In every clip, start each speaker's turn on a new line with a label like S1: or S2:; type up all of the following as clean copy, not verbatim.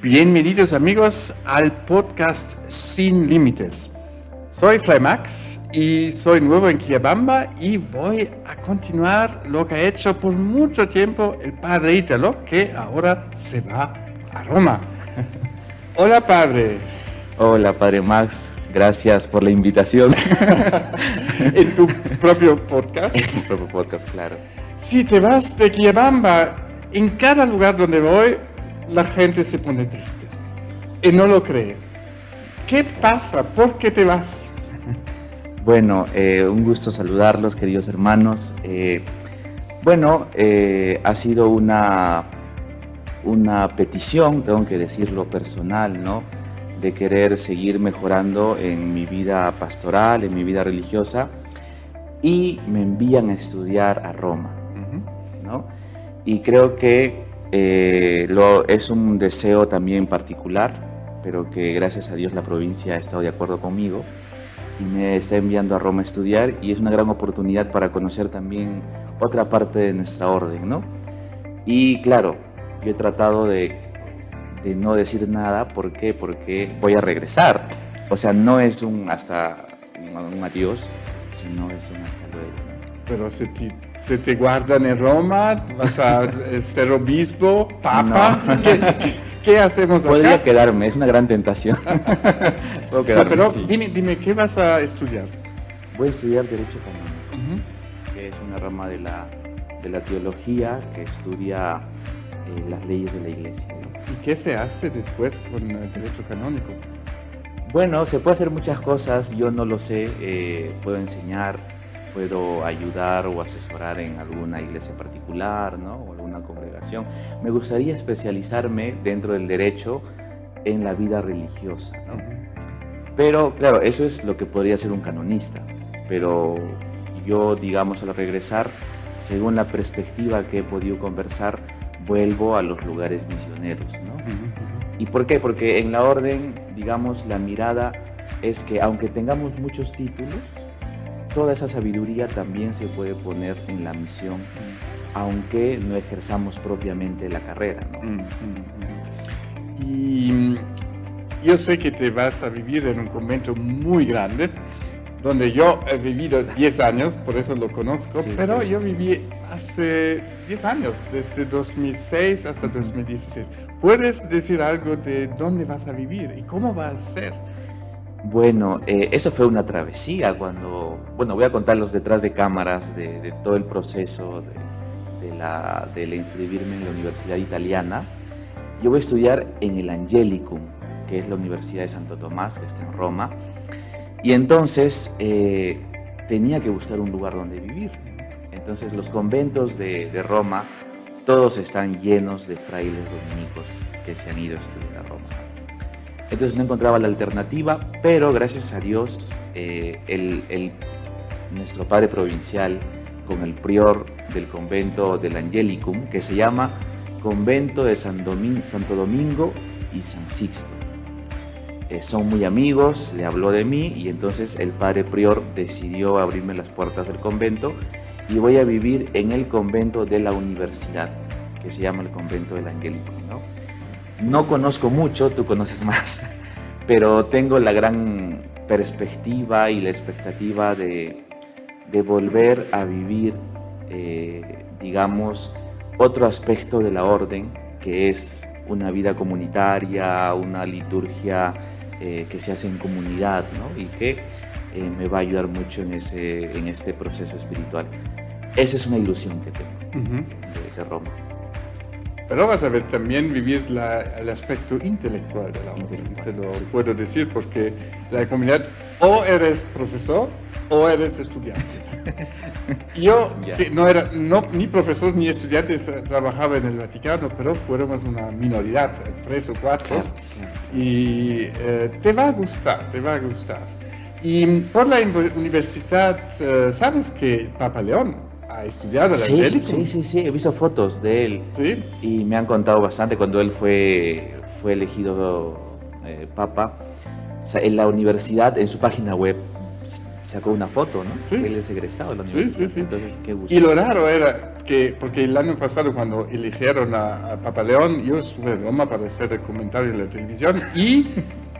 S1: Bienvenidos amigos al podcast Sin Límites. Soy Fray Max y soy nuevo en Quillabamba y voy a continuar lo que ha hecho por mucho tiempo el padre Ítalo, que ahora se va a Roma. Hola padre.
S2: Hola padre Max, gracias por la invitación.
S1: En tu propio podcast.
S2: En tu propio podcast, claro.
S1: Si te vas de Quillabamba, en cada lugar donde voy, la gente se pone triste y no lo cree. ¿Qué pasa? ¿Por qué te vas?
S2: Bueno, un gusto saludarlos, queridos hermanos. Ha sido una petición, tengo que decirlo personal, ¿no? De querer seguir mejorando en mi vida pastoral, en mi vida religiosa, y me envían a estudiar a Roma, ¿no? Y creo que es un deseo también particular, pero que gracias a Dios la provincia ha estado de acuerdo conmigo y me está enviando a Roma a estudiar, y es una gran oportunidad para conocer también otra parte de nuestra orden, ¿no? Y claro, yo he tratado de no decir nada. ¿Por qué? Porque voy a regresar. O sea, no es un adiós, sino es un hasta luego, ¿no?
S1: Pero se te guardan en Roma, vas a ser obispo, papa.
S2: No.
S1: ¿Qué hacemos acá?
S2: Podría quedarme, es una gran tentación. Puedo quedarme,
S1: Pero
S2: sí.
S1: dime, ¿qué vas a estudiar?
S2: Voy a estudiar Derecho Canónico, que es una rama de la teología que estudia las leyes de la Iglesia, ¿no?
S1: ¿Y qué se hace después con el derecho canónico?
S2: Bueno, se puede hacer muchas cosas, yo no lo sé, puedo enseñar, puedo ayudar o asesorar en alguna iglesia particular, ¿no? O alguna congregación. Me gustaría especializarme dentro del derecho en la vida religiosa, ¿no? Pero claro, eso es lo que podría ser un canonista, pero yo, digamos, al regresar, según la perspectiva que he podido conversar, vuelvo a los lugares misioneros, ¿no? ¿Y por qué? Porque en la orden, digamos, la mirada es que aunque tengamos muchos títulos, toda esa sabiduría también se puede poner en la misión, aunque no ejerzamos propiamente la carrera, ¿no?
S1: Y yo sé que te vas a vivir en un convento muy grande, donde yo he vivido 10 años, por eso lo conozco, sí, pero yo viví hace 10 años, desde 2006 hasta 2016. ¿Puedes decir algo de dónde vas a vivir y cómo va a ser?
S2: Bueno, eso fue una travesía voy a contar los detrás de cámaras de todo el proceso de inscribirme en la Universidad Italiana. Yo voy a estudiar en el Angelicum, que es la Universidad de Santo Tomás, que está en Roma. Y entonces tenía que buscar un lugar donde vivir. Entonces los conventos de Roma, todos están llenos de frailes dominicos que se han ido a estudiar a Roma. Entonces no encontraba la alternativa, pero gracias a Dios, nuestro padre provincial, con el prior del convento del Angelicum, que se llama Convento de Santo Domingo y San Sixto. Son muy amigos, le habló de mí y entonces el padre prior decidió abrirme las puertas del convento y voy a vivir en el convento de la universidad, que se llama el convento del Angelicum, ¿no? No conozco mucho, tú conoces más, pero tengo la gran perspectiva y la expectativa de volver a vivir, digamos, otro aspecto de la orden, que es una vida comunitaria, una liturgia que se hace en comunidad, ¿no? Y que me va a ayudar mucho en este proceso espiritual. Esa es una ilusión que tengo de Roma.
S1: Pero vas a ver también vivir el aspecto intelectual de la orden, te lo puedo decir, porque la comunidad, o eres profesor o eres estudiante. Yo, que no era ni profesor ni estudiante, trabajaba en el Vaticano, pero fuéramos una minoridad, 3 o 4, y te va a gustar. Y por la universidad, ¿sabes que Papa León ha estudiado el Angelicum?
S2: Sí, he visto fotos de él.
S1: ¿Sí?
S2: Y me han contado bastante cuando él fue elegido Papa. En la universidad, en su página web, sacó una foto, ¿no?
S1: Sí.
S2: Él es egresado de la
S1: Sí,
S2: universidad.
S1: sí, sí.
S2: Entonces, qué gusto.
S1: Y lo raro era que, porque el año pasado cuando eligieron a Papa León, yo estuve en Roma para hacer el comentario en la televisión y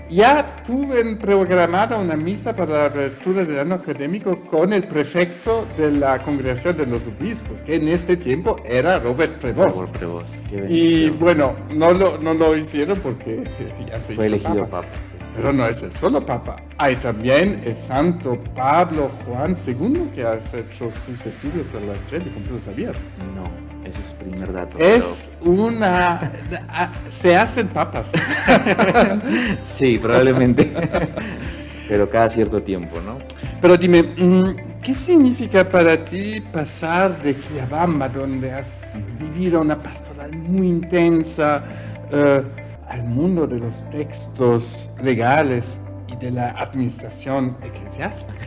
S1: ya tuve programada una misa para la apertura del año académico con el prefecto de la Congregación de los Obispos, que en este tiempo era Robert Prevost.
S2: Por Prevost, qué
S1: Y
S2: bendición.
S1: bueno, no lo hicieron porque ya se
S2: Fue
S1: hizo
S2: elegido
S1: Papa.
S2: papa. Sí.
S1: Pero no es el solo Papa. Hay también el Santo Pablo Juan II que ha hecho sus estudios al Evangelium, ¿tú lo sabías?
S2: No, ese es el primer dato.
S1: Es una... Se hacen papas.
S2: pero- Sí, probablemente. Pero cada cierto tiempo, ¿no?
S1: Pero dime, ¿qué significa para ti pasar de Quillabamba, donde has vivido una pastoral muy intensa, al mundo de los textos legales y de la administración eclesiástica?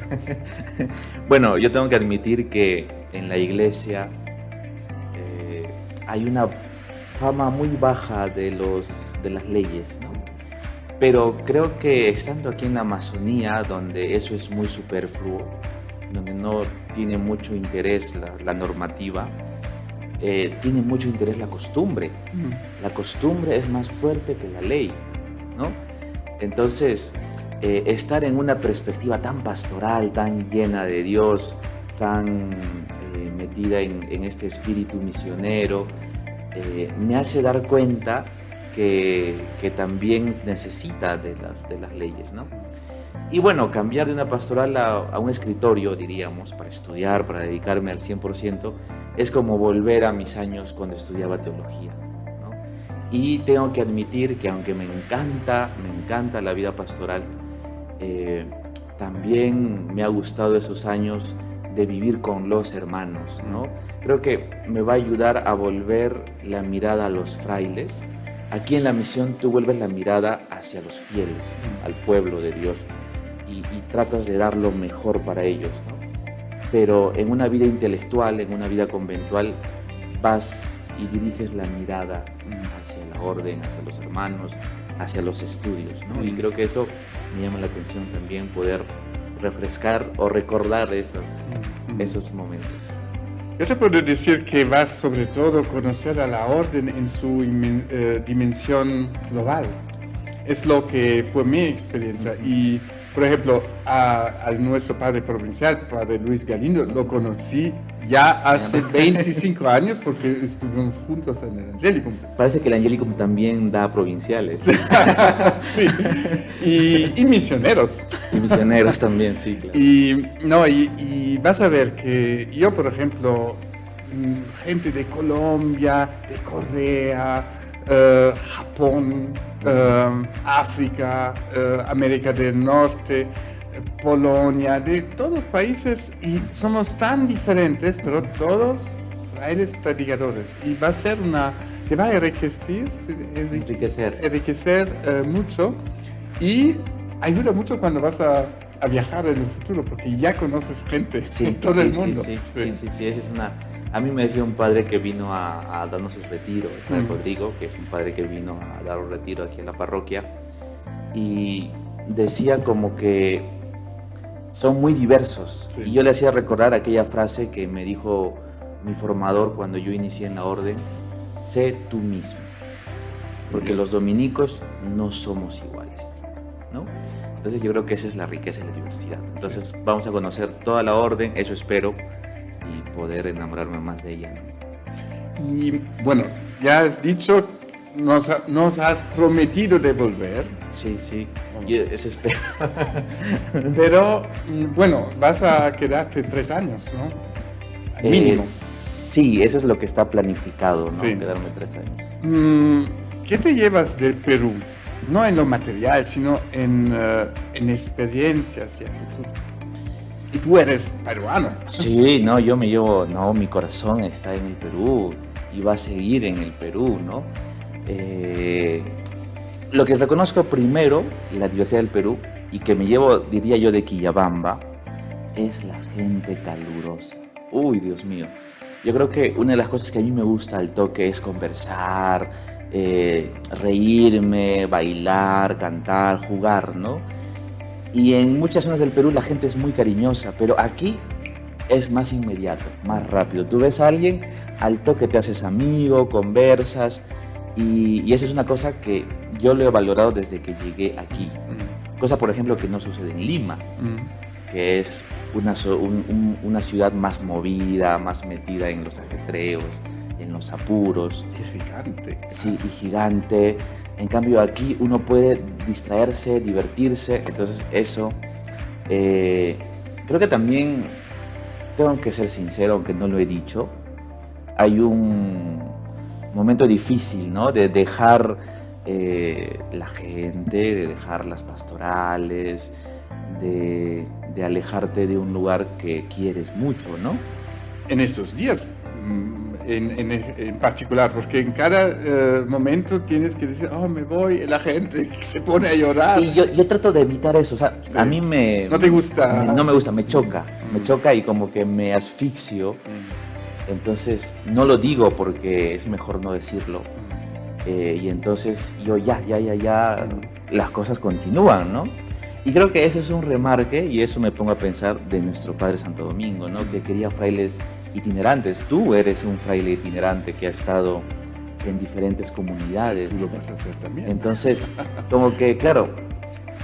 S2: Bueno, yo tengo que admitir que en la iglesia hay una fama muy baja de las leyes, ¿no? Pero creo que estando aquí en la Amazonía, donde eso es muy superfluo, donde no tiene mucho interés la normativa, tiene mucho interés la costumbre. La costumbre es más fuerte que la ley, ¿no? Entonces, estar en una perspectiva tan pastoral, tan llena de Dios, tan metida en este espíritu misionero, me hace dar cuenta que también necesita de las leyes, ¿no? Y bueno, cambiar de una pastoral a un escritorio, diríamos, para estudiar, para dedicarme al 100%, es como volver a mis años cuando estudiaba teología, ¿no? Y tengo que admitir que aunque me encanta la vida pastoral, también me ha gustado esos años de vivir con los hermanos, ¿no? Creo que me va a ayudar a volver la mirada a los frailes. Aquí en la misión tú vuelves la mirada hacia los fieles, al pueblo de Dios, y tratas de dar lo mejor para ellos, ¿no? Pero en una vida intelectual, en una vida conventual, vas y diriges la mirada hacia la orden, hacia los hermanos, hacia los estudios, ¿no? Y creo que eso me llama la atención también, poder refrescar o recordar esos momentos.
S1: Yo te puedo decir que vas sobre todo a conocer a la orden en su dimensión global. Es lo que fue mi experiencia. Y, por ejemplo, al nuestro padre provincial, padre Luis Galindo, lo conocí ya hace 25 años porque estuvimos juntos en el Angelicum.
S2: Parece que el Angelicum también da provinciales.
S1: Sí, y misioneros.
S2: Y misioneros también, sí, claro.
S1: Y vas a ver que yo, por ejemplo, gente de Colombia, de Corea, Japón, África, América del Norte, Polonia, de todos los países, y somos tan diferentes, pero todos frailes predicadores. Y va a ser te va a enriquecer mucho, y ayuda mucho cuando vas a viajar en el futuro, porque ya conoces gente en todo el mundo.
S2: Sí, esa es a mí me decía un padre que vino a darnos el retiro, el padre Rodrigo, que es un padre que vino a dar un retiro aquí en la parroquia, y decía como que son muy diversos. Sí. Y yo le hacía recordar aquella frase que me dijo mi formador cuando yo inicié en la orden: sé tú mismo, porque los dominicos no somos iguales, ¿no? Entonces yo creo que esa es la riqueza y la diversidad. Entonces vamos a conocer toda la orden, eso espero, y poder enamorarme más de ella, ¿no?
S1: Y bueno, ya has dicho, nos has prometido de volver.
S2: Sí, yo eso espero.
S1: Pero bueno, vas a quedarte 3 años, ¿no? Al mínimo.
S2: Sí, eso es lo que está planificado, ¿no?
S1: Sí.
S2: Quedarme 3 años.
S1: ¿Qué te llevas del Perú? No en lo material, sino en experiencias y actitud. Y tú eres peruano.
S2: Sí, no, yo me llevo, no, mi corazón está en el Perú y va a seguir en el Perú, ¿no? Lo que reconozco primero, la diversidad del Perú, y que me llevo, diría yo, de Quillabamba, es la gente calurosa. Uy, Dios mío. Yo creo que una de las cosas que a mí me gusta al toque es conversar, reírme, bailar, cantar, jugar, ¿no? Y en muchas zonas del Perú la gente es muy cariñosa, pero aquí es más inmediato, más rápido. Tú ves a alguien, al toque te haces amigo, conversas, y eso es una cosa que yo lo he valorado desde que llegué aquí. Cosa, por ejemplo, que no sucede en Lima, que es una ciudad más movida, más metida en los ajetreos, en los apuros.
S1: Y gigante.
S2: Sí, y gigante. En cambio aquí uno puede distraerse, divertirse, entonces eso. Creo que también, tengo que ser sincero, aunque no lo he dicho, hay un momento difícil, ¿no? De dejar la gente, de dejar las pastorales, de alejarte de un lugar que quieres mucho, ¿no?
S1: En estos días, en particular, porque en cada momento tienes que decir, oh, me voy, la gente se pone a llorar.
S2: Y yo trato de evitar eso, o sea, sí. A mí
S1: ¿No te gusta?
S2: No me gusta, me choca, me choca y como que me asfixio. Entonces, no lo digo porque es mejor no decirlo. Y entonces yo ya, las cosas continúan, ¿no? Y creo que eso es un remarque, y eso me pongo a pensar de nuestro Padre Santo Domingo, ¿no? Que quería frailes itinerantes. Tú eres un fraile itinerante que ha estado en diferentes comunidades.
S1: Tú lo vas a hacer también.
S2: Entonces, como que, claro,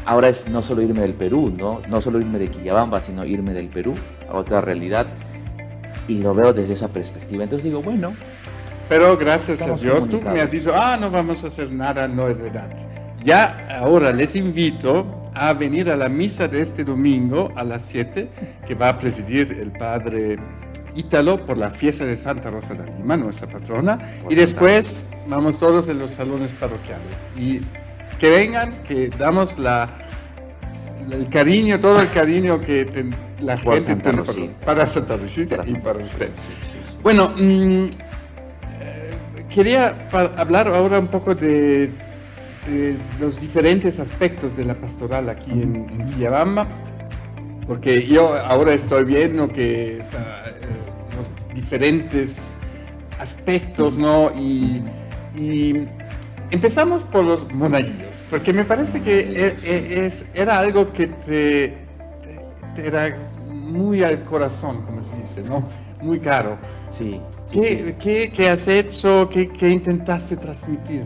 S2: ahora es no solo irme del Perú, ¿no? No solo irme de Quillabamba, sino irme del Perú a otra realidad. Y lo veo desde esa perspectiva. Entonces digo, bueno...
S1: Pero gracias a Dios, tú me has dicho, no vamos a hacer nada, no es verdad. Ya ahora les invito a venir a la misa de este domingo a las 7, que va a presidir el padre Ítalo por la fiesta de Santa Rosa de Lima, nuestra patrona. Y después vamos todos en los salones parroquiales. Y que vengan, que damos el cariño, todo el cariño que la gente tiene para Santa Rosita y para usted. Sí. Bueno, quería hablar ahora un poco de los diferentes aspectos de la pastoral aquí en Quillabamba, porque yo ahora estoy viendo que están los diferentes aspectos, ¿no? Y empezamos por los monaguillos, porque me parece que era algo que te era muy al corazón, como se dice, ¿no? Muy caro.
S2: Sí.
S1: ¿Qué has hecho? ¿Qué intentaste transmitir?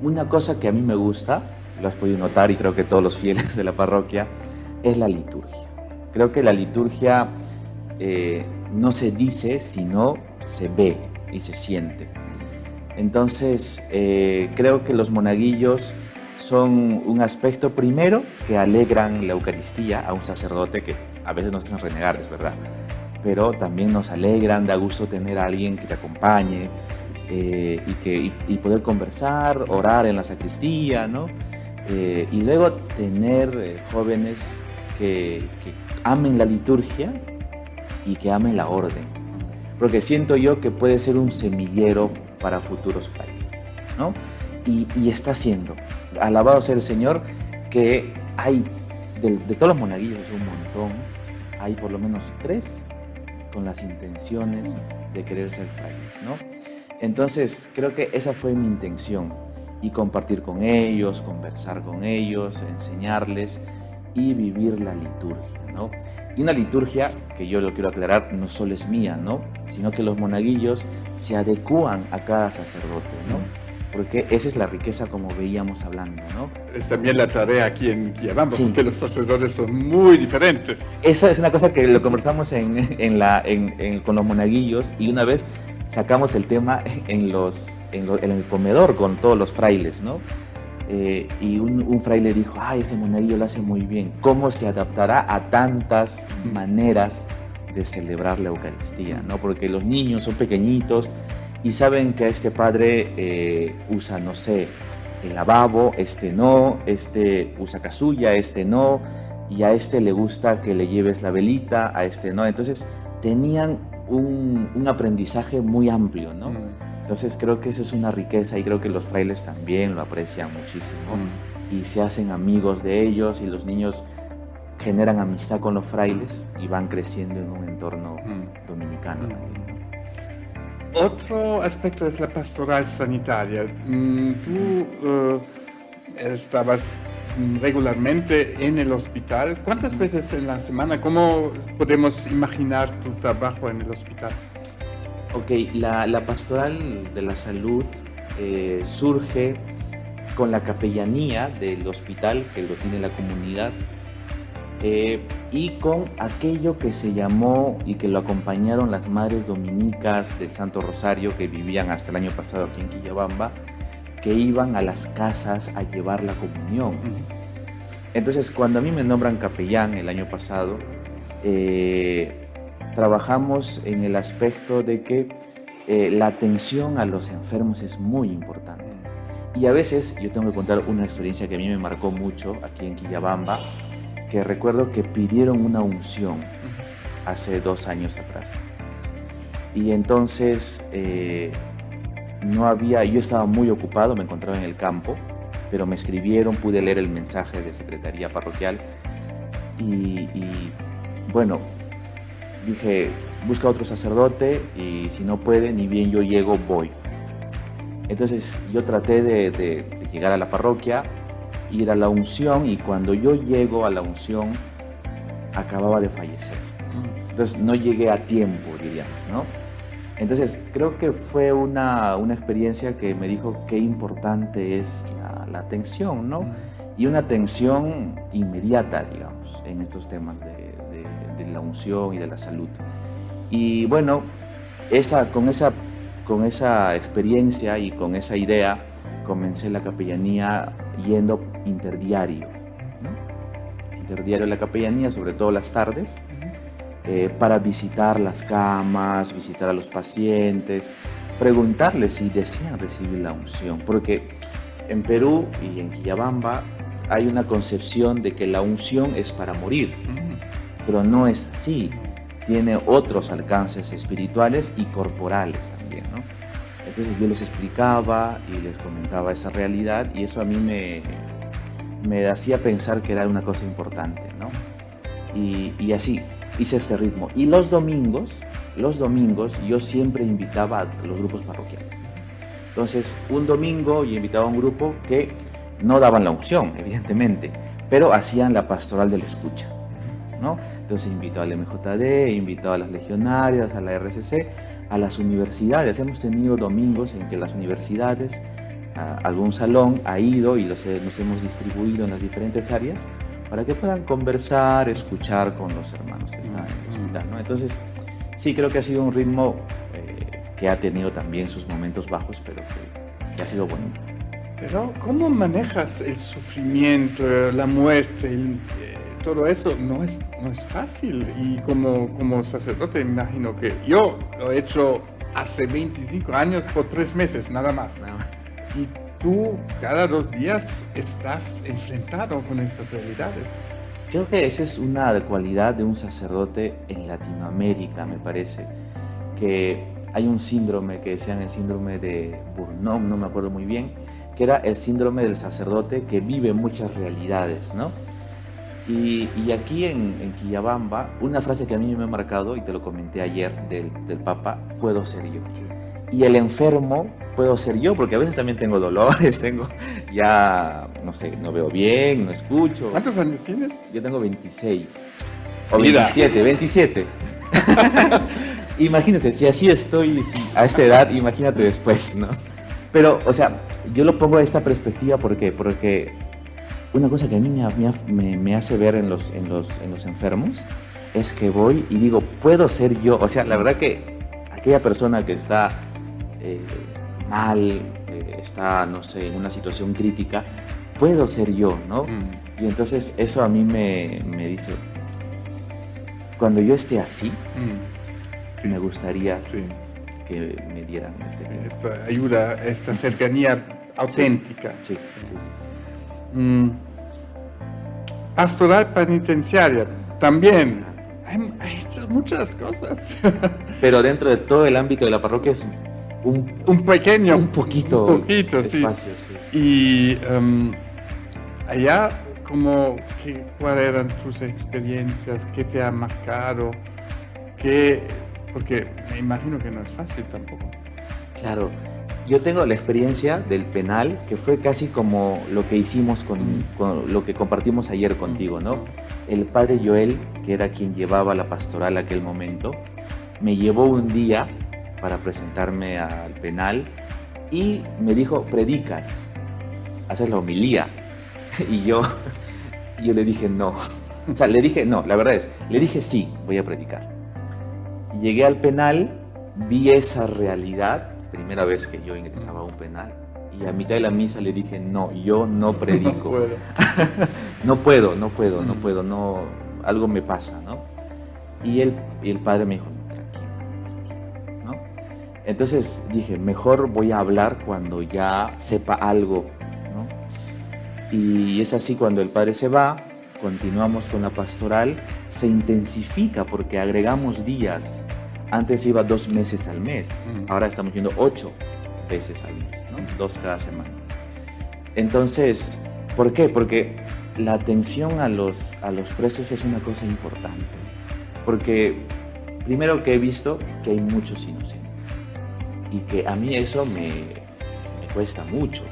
S2: Una cosa que a mí me gusta, lo has podido notar y creo que todos los fieles de la parroquia, es la liturgia. Creo que la liturgia no se dice, sino se ve y se siente. Entonces, creo que los monaguillos son un aspecto primero que alegran la Eucaristía a un sacerdote que a veces nos hacen renegar, es verdad, pero también nos alegran, da gusto tener a alguien que te acompañe, y poder conversar, orar en la sacristía, ¿no? Y luego tener jóvenes que amen la liturgia y que amen la orden, porque siento yo que puede ser un semillero para futuros frailes, ¿no? Y está siendo, alabado sea el Señor, que hay, de todos los monaguillos un montón, hay por lo menos 3 con las intenciones de querer ser frailes, ¿no? Entonces, creo que esa fue mi intención, y compartir con ellos, conversar con ellos, enseñarles y vivir la liturgia, ¿no? Y una liturgia, que yo lo quiero aclarar, no solo es mía, ¿no? Sino que los monaguillos se adecúan a cada sacerdote, ¿no? Porque esa es la riqueza, como veíamos hablando, ¿no?
S1: Es también la tarea aquí en Quillabamba, sí, porque los sacerdotes son muy diferentes.
S2: Esa es una cosa que lo conversamos con los monaguillos, y una vez sacamos el tema en el comedor con todos los frailes, ¿no? Y un fraile dijo, este monaguillo lo hace muy bien. ¿Cómo se adaptará a tantas maneras de celebrar la Eucaristía, ¿no? Porque los niños son pequeñitos y saben que este padre usa, no sé, el lavabo, no, usa casulla, no, y a le gusta que le lleves la velita, a no. Entonces tenían un aprendizaje muy amplio, ¿no? Entonces creo que eso es una riqueza, y creo que los frailes también lo aprecian muchísimo, y se hacen amigos de ellos, y los niños generan amistad con los frailes y van creciendo en un entorno dominicano también, ¿no?
S1: Otro aspecto es la pastoral sanitaria. Tú estabas regularmente en el hospital. ¿Cuántas veces en la semana? ¿Cómo podemos imaginar tu trabajo en el hospital?
S2: Ok, la pastoral de la salud surge con la capellanía del hospital, que lo tiene la comunidad, y con aquello que se llamó y que lo acompañaron las madres dominicas del Santo Rosario, que vivían hasta el año pasado aquí en Quillabamba, que iban a las casas a llevar la comunión. Entonces, cuando a mí me nombran capellán el año pasado, trabajamos en el aspecto de que la atención a los enfermos es muy importante. Y a veces, yo tengo que contar una experiencia que a mí me marcó mucho aquí en Quillabamba, que recuerdo que pidieron una unción hace 2 años atrás. Y entonces no había, yo estaba muy ocupado, me encontraba en el campo, pero me escribieron, pude leer el mensaje de secretaría parroquial y bueno, dije, busca otro sacerdote y si no puede, ni bien yo llego, voy. Entonces yo traté de llegar a la parroquia, ir a la unción, y cuando yo llego a la unción acababa de fallecer. Entonces no llegué a tiempo, diríamos, ¿no? Entonces creo que fue una experiencia que me dijo qué importante es la atención, ¿no? Y una atención inmediata, digamos, en estos temas de la unción y de la salud. Y bueno, con esa experiencia y con esa idea comencé la capellanía yendo interdiario, ¿no? Interdiario a la capellanía, sobre todo las tardes, para visitar las camas, visitar a los pacientes, preguntarles si desean recibir la unción, porque en Perú y en Quillabamba hay una concepción de que la unción es para morir, pero no es así, tiene otros alcances espirituales y corporales también, ¿no? Entonces yo les explicaba y les comentaba esa realidad, y eso a mí me hacía pensar que era una cosa importante, ¿no? Y así hice este ritmo. Y los domingos yo siempre invitaba a los grupos parroquiales. Entonces un domingo yo invitaba a un grupo que no daban la unción, evidentemente, pero hacían la pastoral de la escucha, ¿no? Entonces invitaba al MJD, invitaba a las legionarias, a la RCC, a las universidades. Hemos tenido domingos en que las universidades, algún salón ha ido y nos hemos distribuido en las diferentes áreas para que puedan conversar, escuchar con los hermanos que están en el hospital, ¿no? Entonces, sí, creo que ha sido un ritmo que ha tenido también sus momentos bajos, pero que ha sido bonito.
S1: Pero, ¿cómo manejas el sufrimiento, la muerte, todo eso? No es fácil. Y como sacerdote, imagino que yo lo he hecho hace 25 años por 3 meses, nada más. No. Y tú cada 2 días estás enfrentado con estas realidades.
S2: Creo que esa es una cualidad de un sacerdote en Latinoamérica, me parece, que hay un síndrome que decían el síndrome de Burnout, no me acuerdo muy bien, que era el síndrome del sacerdote que vive muchas realidades, ¿no? Y aquí en Quillabamba, una frase que a mí me ha marcado, y te lo comenté ayer del Papa, puedo ser yo. Y el enfermo puedo ser yo, porque a veces también tengo dolores, ya, no sé, no veo bien, no escucho.
S1: ¿Cuántos años tienes?
S2: Yo tengo 26, o 27. Imagínense, si así estoy a esta edad, imagínate después, ¿no? Pero, o sea, yo lo pongo a esta perspectiva, ¿por qué? Porque una cosa que a mí me hace ver en los enfermos es que voy y digo, puedo ser yo. O sea, la verdad que aquella persona que está mal, está, no sé, en una situación crítica, puedo ser yo, ¿no? Y entonces eso a mí me dice, cuando yo esté así, me gustaría que me dieran este tiempo.
S1: Esta ayuda, esta cercanía auténtica.
S2: Sí.
S1: Pastoral penitenciaria, también. Hay hecho muchas cosas.
S2: Pero dentro de todo el ámbito de la parroquia es un poquito espacio,
S1: sí. Y allá, ¿cuáles eran tus experiencias? ¿Qué te ha marcado? Porque me imagino que no es fácil tampoco.
S2: Claro, Yo tengo la experiencia del penal, que fue casi como lo que hicimos con lo que compartimos ayer contigo, ¿no? El padre Joel, que era quien llevaba la pastoral aquel momento, me llevó un día para presentarme al penal y me dijo, predicas, haces la homilía. Y yo le dije no. O sea, le dije no, la verdad es, le dije sí, voy a predicar. Llegué al penal, vi esa realidad, primera vez que yo ingresaba a un penal, y a mitad de la misa le dije no, yo no predico. No puedo. no puedo, no, algo me pasa, ¿no? Y el padre me dijo, tranquilo, ¿no? Entonces dije, mejor voy a hablar cuando ya sepa algo, ¿no? Y es así, cuando el padre se va, continuamos con la pastoral, se intensifica porque agregamos días. Antes iba 2 meses al mes, ahora estamos yendo 8 veces al mes, ¿no? 2 cada semana. Entonces, ¿por qué? Porque la atención a los presos es una cosa importante. Porque primero que he visto que hay muchos inocentes y que a mí eso me cuesta mucho,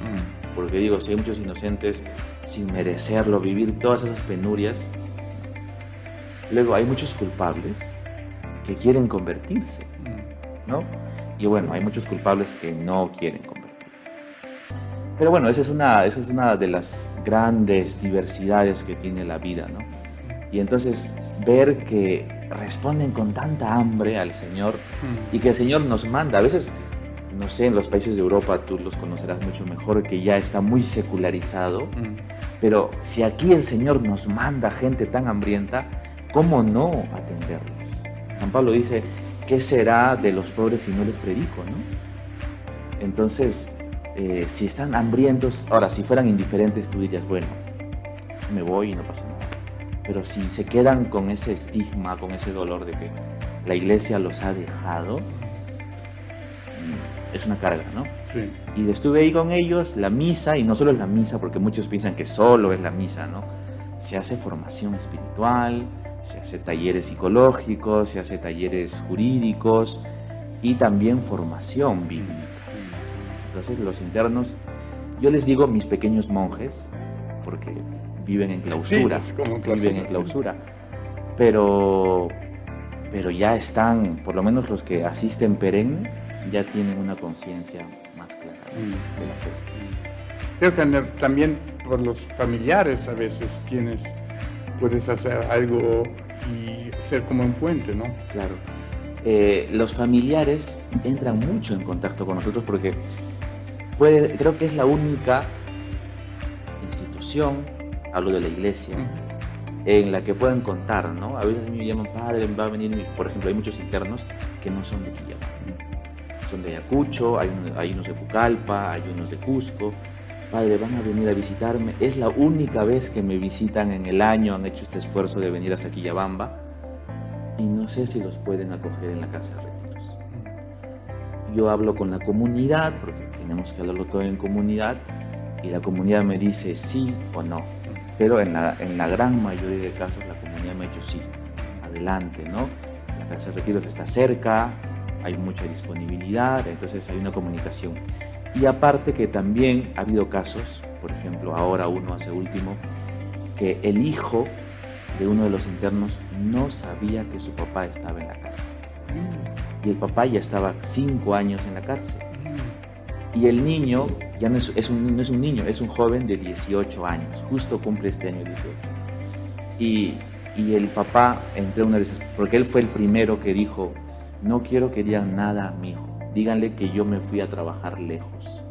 S2: porque digo, si hay muchos inocentes sin merecerlo, vivir todas esas penurias. Luego hay muchos culpables que quieren convertirse, ¿no? Y bueno, hay muchos culpables que no quieren convertirse. Pero bueno, esa es una de las grandes diversidades que tiene la vida, ¿no? Y entonces ver que responden con tanta hambre al Señor y que el Señor nos manda, a veces, no sé, en los países de Europa tú los conocerás mucho mejor, que ya está muy secularizado, pero si aquí el Señor nos manda gente tan hambrienta, ¿cómo no atenderlos? San Pablo dice, ¿qué será de los pobres si no les predico, no? Entonces, si están hambrientos, ahora, si fueran indiferentes, tú dirías, bueno, me voy y no pasa nada. Pero si se quedan con ese estigma, con ese dolor de que la iglesia los ha dejado, es una carga, ¿no?
S1: Sí.
S2: Y estuve ahí con ellos, la misa, y no solo es la misa, porque muchos piensan que solo es la misa, ¿no? Se hace formación espiritual, se hace talleres psicológicos, se hace talleres jurídicos y también formación bíblica. Entonces los internos, yo les digo mis pequeños monjes, porque viven en clausura,
S1: sí, como clausura,
S2: viven en clausura, pero ya están, por lo menos los que asisten perenne, ya tienen una conciencia más clara de la fe.
S1: Creo que también por los familiares a veces quienes puedes hacer algo y ser como un puente, ¿no?
S2: Claro. Los familiares entran mucho en contacto con nosotros porque creo que es la única institución, hablo de la iglesia, en la que pueden contar, ¿no? A veces a mí me llaman, padre, va a venir, por ejemplo, hay muchos internos que no son de Quillabamba, son de Ayacucho, hay unos de Pucallpa, hay unos de Cusco. Padre, van a venir a visitarme. Es la única vez que me visitan en el año, han hecho este esfuerzo de venir hasta Quillabamba y no sé si los pueden acoger en la casa de retiros. Yo hablo con la comunidad, porque tenemos que hablarlo todo en comunidad, y la comunidad me dice sí o no. Pero en la gran mayoría de casos la comunidad me ha dicho sí, adelante, ¿no? La casa de retiros está cerca, hay mucha disponibilidad, entonces hay una comunicación. Y aparte que también ha habido casos, por ejemplo, ahora uno hace último, que el hijo de uno de los internos no sabía que su papá estaba en la cárcel. Y el papá ya estaba 5 años en la cárcel. Y el niño ya no es un niño, es un joven de 18 años, justo cumple este año 18. Y el papá, entre una de esas, porque él fue el primero que dijo, no quiero que digan nada a mi hijo. Díganle que yo me fui a trabajar lejos.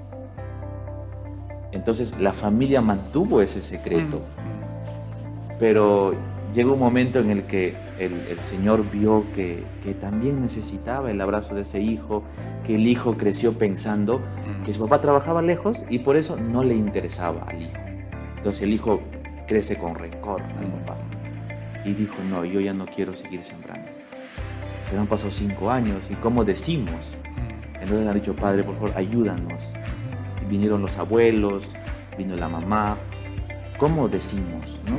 S2: Entonces la familia mantuvo ese secreto. Pero llegó un momento en el que el Señor vio que también necesitaba el abrazo de ese hijo, que el hijo creció pensando que su papá trabajaba lejos y por eso no le interesaba al hijo. Entonces el hijo crece con rencor al papá y dijo, no, yo ya no quiero seguir sembrando. Pero han pasado 5 años y ¿cómo decimos? Entonces han dicho, padre, por favor, ayúdanos. Y vinieron los abuelos, vino la mamá. ¿Cómo decimos, no?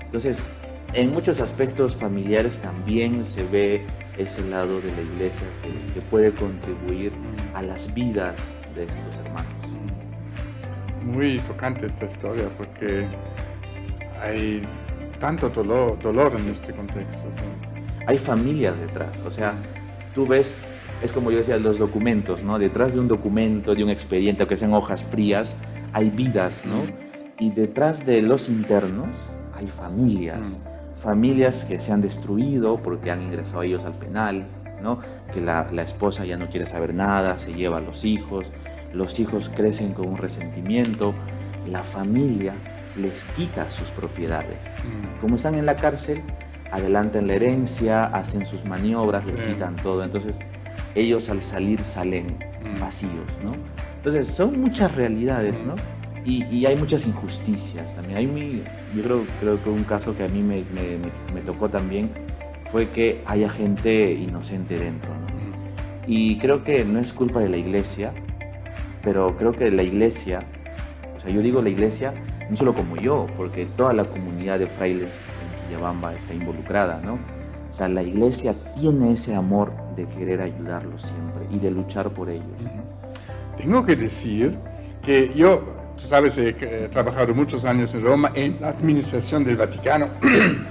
S2: Entonces, en muchos aspectos familiares también se ve ese lado de la iglesia que puede contribuir a las vidas de estos hermanos.
S1: Muy tocante esta historia porque hay tanto dolor en este contexto. ¿Sí?
S2: Hay familias detrás, o sea, tú ves, es como yo decía, los documentos, ¿no? Detrás de un documento, de un expediente, aunque sean hojas frías, hay vidas, ¿no? Y detrás de los internos hay familias, familias que se han destruido porque han ingresado ellos al penal, ¿no? Que la esposa ya no quiere saber nada, se lleva a los hijos crecen con un resentimiento, la familia les quita sus propiedades. Como están en la cárcel, adelantan la herencia, hacen sus maniobras, les quitan todo. Entonces, ellos al salir salen vacíos, ¿no? Entonces, son muchas realidades, ¿no? Y hay muchas injusticias también. Yo creo que un caso que a mí me tocó también fue que haya gente inocente dentro, ¿no? Y creo que no es culpa de la iglesia, pero creo que la iglesia, o sea, yo digo la iglesia no solo como yo, porque toda la comunidad de frailes en Quillabamba está involucrada, ¿no? O sea, la iglesia tiene ese amor de querer ayudarlos siempre y de luchar por ellos.
S1: Tengo que decir que yo, tú sabes, he trabajado muchos años en Roma en la administración del Vaticano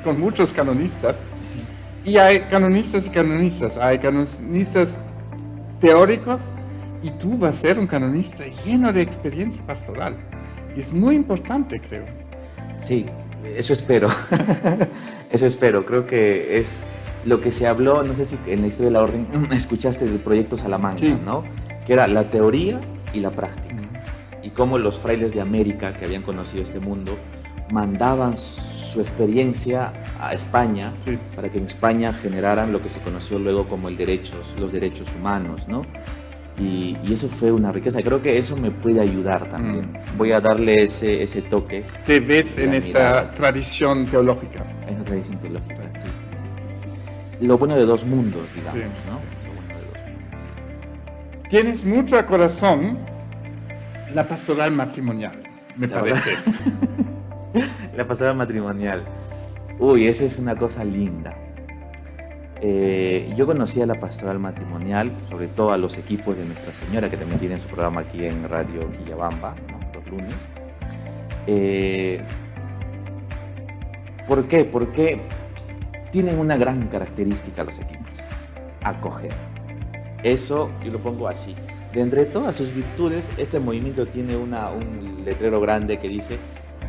S1: con muchos canonistas, y hay canonistas y canonistas, hay canonistas teóricos, y tú vas a ser un canonista lleno de experiencia pastoral. Y es muy importante, creo.
S2: Sí, eso espero. Eso espero. Creo que es lo que se habló, no sé si en la historia de la orden escuchaste del proyecto Salamanca, sí, ¿no? Que era la teoría y la práctica. Y cómo los frailes de América, que habían conocido este mundo, mandaban su experiencia a España, sí, para que en España generaran lo que se conoció luego como los derechos humanos, ¿no? Y eso fue una riqueza. Creo que eso me puede ayudar también. Voy a darle ese toque.
S1: ¿Te ves en esta tradición teológica?
S2: En esta tradición teológica, sí. Lo bueno de dos mundos, digamos, sí, ¿no?
S1: Sí.
S2: Lo bueno de dos mundos.
S1: Tienes mucho a corazón la pastoral matrimonial, me parece.
S2: La pastoral matrimonial. Uy, esa es una cosa linda. Yo conocí a la pastoral matrimonial, sobre todo a los equipos de Nuestra Señora, que también tienen su programa aquí en Radio Quillabamba, ¿no? Los lunes. ¿Por qué? Porque tienen una gran característica los equipos: acoger. Eso yo lo pongo así. De entre todas sus virtudes, este movimiento tiene un letrero grande que dice: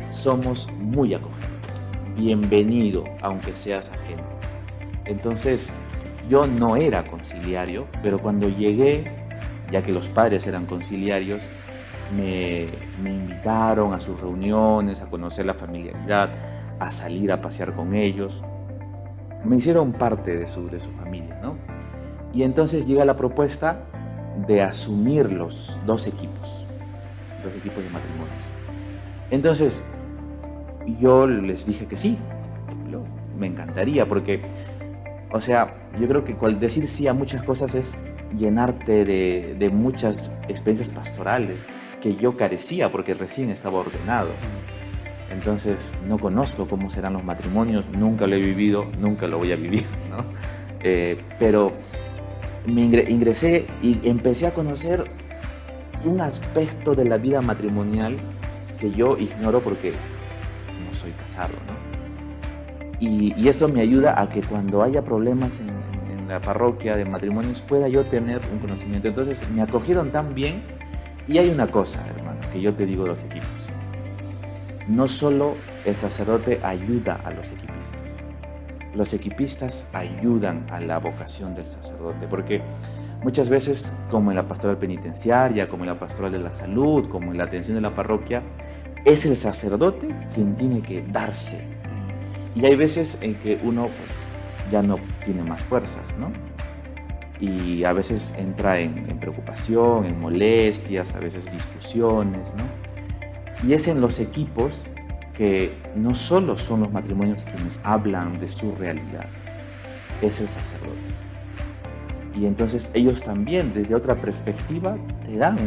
S2: somos muy acogedores, bienvenido aunque seas ajeno. Entonces, yo no era conciliario, pero cuando llegué, ya que los padres eran conciliarios, me invitaron a sus reuniones, a conocer la familiaridad, a salir a pasear con ellos. Me hicieron parte de su familia, ¿no? Y entonces llega la propuesta de asumir los dos equipos de matrimonios. Entonces, yo les dije que sí, me encantaría, porque, o sea, yo creo que decir sí a muchas cosas es llenarte de muchas experiencias pastorales que yo carecía porque recién estaba ordenado. Entonces, no conozco cómo serán los matrimonios, nunca lo he vivido, nunca lo voy a vivir, ¿no? Pero me ingresé y empecé a conocer un aspecto de la vida matrimonial que yo ignoro porque no soy casado, ¿no? Y esto me ayuda a que cuando haya problemas en la parroquia de matrimonios pueda yo tener un conocimiento. Entonces me acogieron tan bien. Y hay una cosa, hermano, que yo te digo de los equipos: no solo el sacerdote ayuda a los equipistas ayudan a la vocación del sacerdote, porque muchas veces, como en la pastoral penitenciaria, como en la pastoral de la salud, como en la atención de la parroquia, es el sacerdote quien tiene que darse. Y hay veces en que uno pues ya no tiene más fuerzas, ¿no? Y a veces entra en preocupación, en molestias, a veces discusiones, ¿no? Y es en los equipos que no solo son los matrimonios quienes hablan de su realidad, es el sacerdote. Y entonces ellos también, desde otra perspectiva, te dan,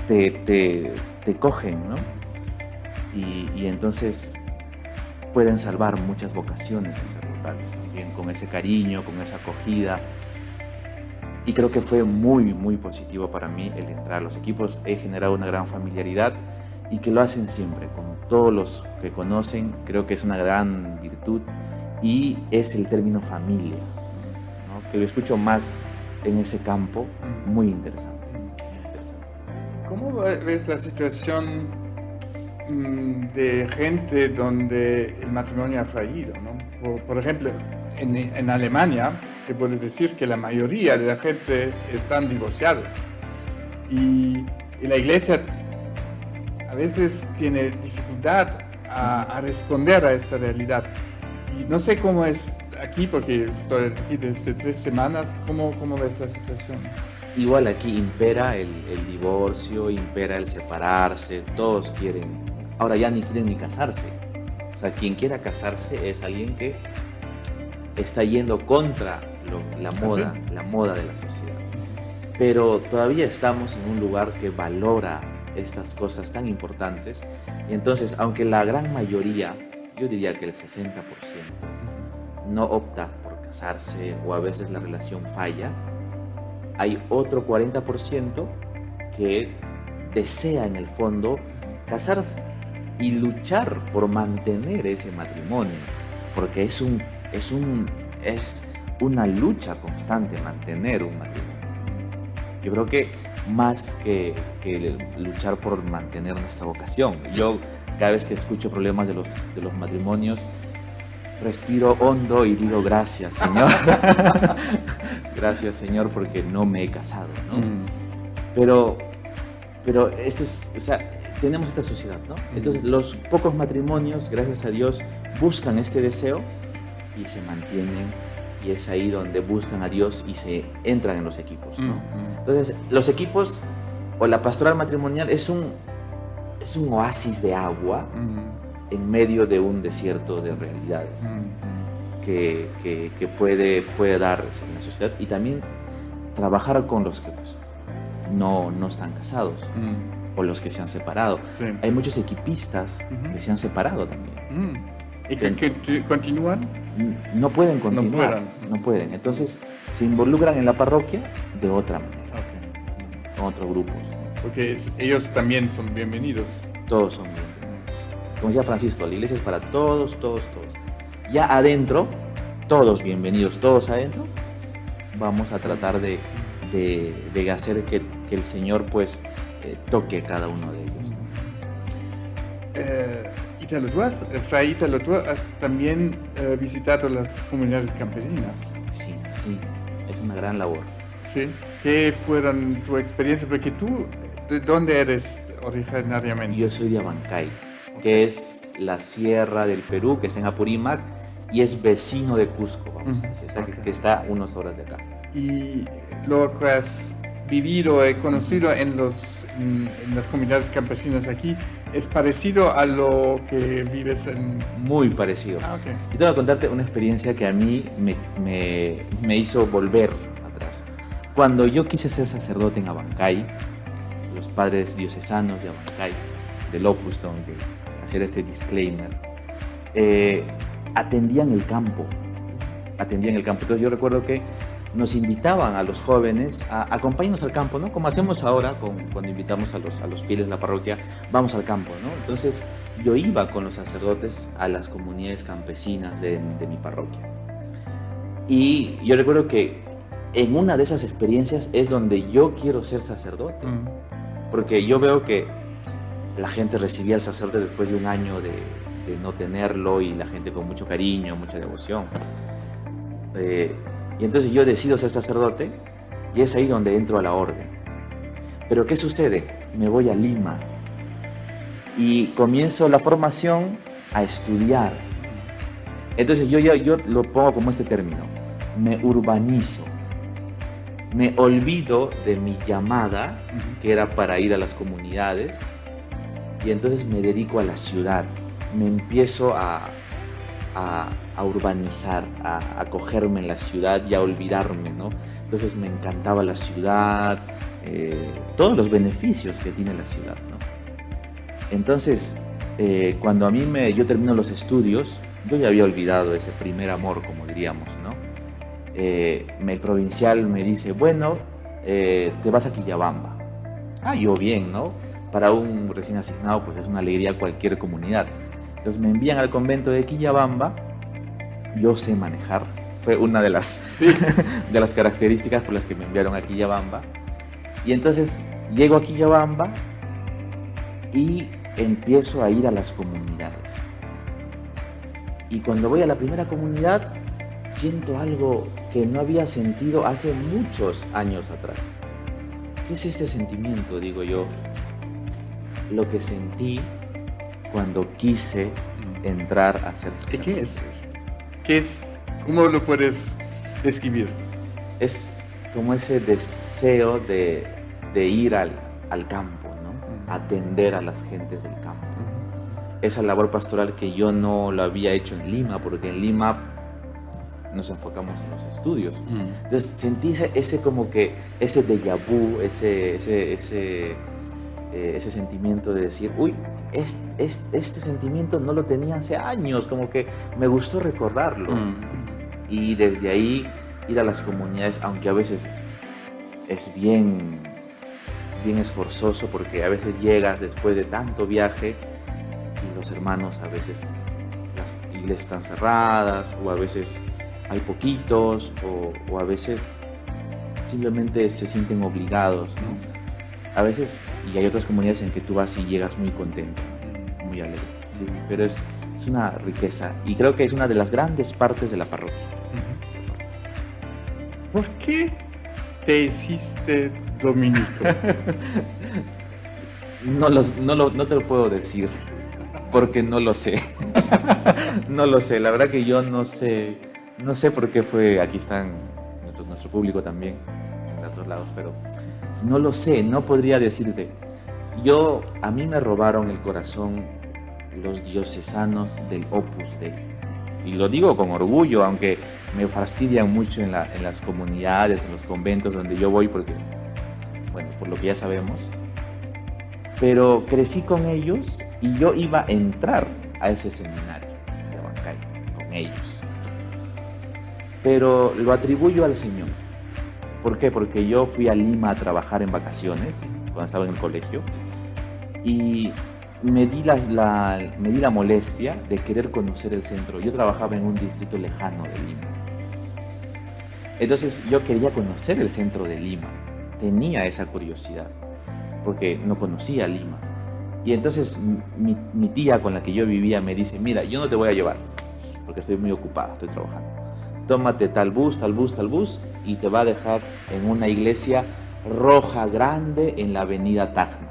S2: te cogen, ¿no? Y entonces pueden salvar muchas vocaciones sacerdotales también, con ese cariño, con esa acogida. Y creo que fue muy, muy positivo para mí el entrar a los equipos. He generado una gran familiaridad y que lo hacen siempre, con todos los que conocen. Creo que es una gran virtud y es el término familia, ¿no? Que lo escucho más en ese campo, muy interesante.
S1: ¿Cómo ves la situación de gente donde el matrimonio ha fallido, ¿no? Por ejemplo, en Alemania, te puedo decir que la mayoría de la gente están divorciados y la iglesia a veces tiene dificultad a responder a esta realidad. Y no sé cómo es aquí, porque estoy aquí desde 3 semanas, ¿cómo ves la situación?
S2: Igual aquí impera el divorcio, impera el separarse, todos quieren, ahora ya ni quieren ni casarse. O sea, quien quiera casarse es alguien que está yendo contra la moda, ¿sí? La moda de la sociedad. Pero todavía estamos en un lugar que valora estas cosas tan importantes y entonces, aunque la gran mayoría, yo diría que el 60%, no opta por casarse o a veces la relación falla, hay otro 40% que desea en el fondo casarse y luchar por mantener ese matrimonio, porque es una lucha constante mantener un matrimonio. Yo creo que más que luchar por mantener nuestra vocación, yo cada vez que escucho problemas de los matrimonios, respiro hondo y digo gracias, Señor. Gracias, Señor, porque no me he casado, ¿no? Pero esto es, o sea, tenemos esta sociedad, ¿no? Entonces, los pocos matrimonios, gracias a Dios, buscan este deseo y se mantienen, y es ahí donde buscan a Dios y se entran en los equipos, ¿no? Entonces, los equipos o la pastoral matrimonial es un oasis de agua en medio de un desierto de realidades que puede darse en la sociedad, y también trabajar con los que pues, no están casados o los que se han separado. Sí. Hay muchos equipistas que se han separado también.
S1: ¿Y que continúan?
S2: No pueden continuar, no pueden. Entonces se involucran en la parroquia de otra manera, con otros grupos.
S1: Porque ellos también son bienvenidos.
S2: Todos son bienvenidos. Como decía Francisco, la iglesia es para todos, todos, todos. Ya adentro, todos bienvenidos, todos adentro, vamos a tratar de hacer que el Señor pues toque a cada uno de ellos.
S1: Fray Ítalo, tú has también visitado las comunidades campesinas.
S2: Sí, es una gran labor.
S1: Sí. ¿Qué fueron tu experiencia? Porque tú, ¿de dónde eres originariamente?
S2: Yo soy de Abancay, que es la sierra del Perú, que está en Apurímac, y es vecino de Cusco, vamos a decir, o sea, que está unas horas de acá.
S1: Y lo que has vivido, conocido en las comunidades campesinas aquí, ¿es parecido a lo que vives en...?
S2: Muy parecido.
S1: Okay.
S2: Y te voy a contarte una experiencia que a mí me hizo volver atrás. Cuando yo quise ser sacerdote en Abancay, los padres diocesanos de Abancay, del Opus, tengo que hacer este disclaimer, atendían el campo. Entonces yo recuerdo que nos invitaban a los jóvenes a acompañarnos al campo, ¿no? Como hacemos ahora cuando invitamos a los fieles de la parroquia, vamos al campo, ¿no? Entonces yo iba con los sacerdotes a las comunidades campesinas de mi parroquia. Y yo recuerdo que en una de esas experiencias es donde yo quiero ser sacerdote. Porque yo veo que la gente recibía al sacerdote después de un año de no tenerlo, y la gente con mucho cariño, mucha devoción. Y entonces yo decido ser sacerdote y es ahí donde entro a la orden. Pero ¿qué sucede? Me voy a Lima y comienzo la formación a estudiar. Entonces yo lo pongo como este término: me urbanizo. Me olvido de mi llamada, que era para ir a las comunidades, y entonces me dedico a la ciudad. Me empiezo a urbanizar, a acogerme en la ciudad y a olvidarme, ¿no? Entonces me encantaba la ciudad, todos los beneficios que tiene la ciudad, ¿no? Entonces, cuando yo termino los estudios, yo ya había olvidado ese primer amor, como diríamos, ¿no? el provincial me dice, bueno, te vas a Quillabamba. Ah, yo bien, ¿no? Para un recién asignado, pues es una alegría cualquier comunidad. Entonces me envían al convento de Quillabamba, yo sé manejar, fue una de las,
S1: Sí.
S2: de las características por las que me enviaron a Quillabamba. Y entonces llego a Quillabamba y empiezo a ir a las comunidades. Y cuando voy a la primera comunidad, siento algo que no había sentido hace muchos años atrás. ¿Qué es este sentimiento? Digo yo, lo que sentí cuando quise entrar a ser sacerdote.
S1: ¿Qué es esto? ¿Qué es? ¿Cómo lo puedes describir?
S2: Es como ese deseo de ir al campo, ¿no? Atender a las gentes del campo. Esa labor pastoral que yo no lo había hecho en Lima, porque en Lima nos enfocamos en los estudios. Entonces sentí ese como que ese déjà vu, ese sentimiento de decir, uy, este sentimiento no lo tenía hace años, como que me gustó recordarlo. Y desde ahí ir a las comunidades, aunque a veces es bien esforzoso, porque a veces llegas después de tanto viaje y los hermanos a veces, las iglesias están cerradas, o a veces hay poquitos, o a veces simplemente se sienten obligados, ¿no? A veces, y hay otras comunidades en que tú vas y llegas muy contento, muy alegre, ¿sí? Pero es una riqueza, y creo que es una de las grandes partes de la parroquia.
S1: ¿Por qué te hiciste dominico?
S2: No te lo puedo decir, porque no lo sé. No lo sé, la verdad que yo no sé por qué fue. Aquí están nuestro público también, en otros lados, pero no lo sé, no podría decirte. A mí me robaron el corazón los diocesanos del Opus Dei. Y lo digo con orgullo, aunque me fastidian mucho en las comunidades, en los conventos donde yo voy, porque, bueno, por lo que ya sabemos. Pero crecí con ellos y yo iba a entrar a ese seminario de Abancay con ellos. Pero lo atribuyo al Señor. ¿Por qué? Porque yo fui a Lima a trabajar en vacaciones, cuando estaba en el colegio, y me di la molestia de querer conocer el centro. Yo trabajaba en un distrito lejano de Lima. Entonces yo quería conocer el centro de Lima. Tenía esa curiosidad, porque no conocía Lima. Y entonces mi tía con la que yo vivía me dice, mira, yo no te voy a llevar, porque estoy muy ocupada, estoy trabajando. Tómate tal bus, y te va a dejar en una iglesia roja grande en la avenida Tacna,